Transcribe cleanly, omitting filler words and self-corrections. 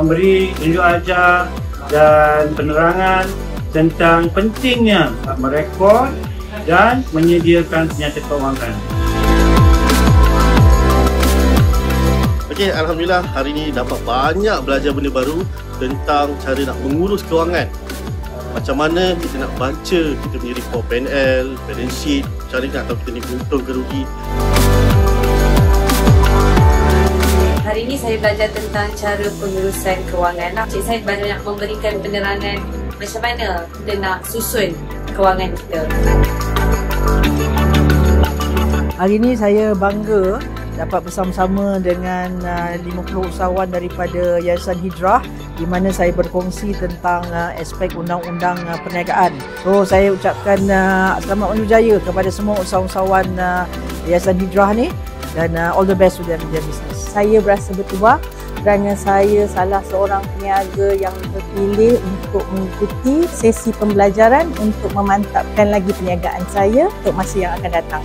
memberi tunjuk ajar dan penerangan tentang pentingnya merekod dan menyediakan penyata kewangan. Okey, Alhamdulillah hari ini dapat banyak belajar benda baru tentang cara nak mengurus kewangan. Macam mana kita nak baca, kita punya report PNL, balance sheet, cara nak tahu kita ni untung ke rugi. Hari ini saya belajar tentang cara pengurusan kewangan. Cik saya banyak memberikan penerangan macam mana kita nak susun kewangan kita. Hari ini saya bangga dapat bersama-sama dengan 50 usahawan daripada Yayasan Hijrah di mana saya berkongsi tentang aspek undang-undang perniagaan. So saya ucapkan selamat menuju jaya kepada semua usahawan Yayasan Hijrah ni dan all the best to their business. Saya berasa bertuah kerana saya salah seorang peniaga yang terpilih untuk mengikuti sesi pembelajaran untuk memantapkan lagi perniagaan saya untuk masa yang akan datang.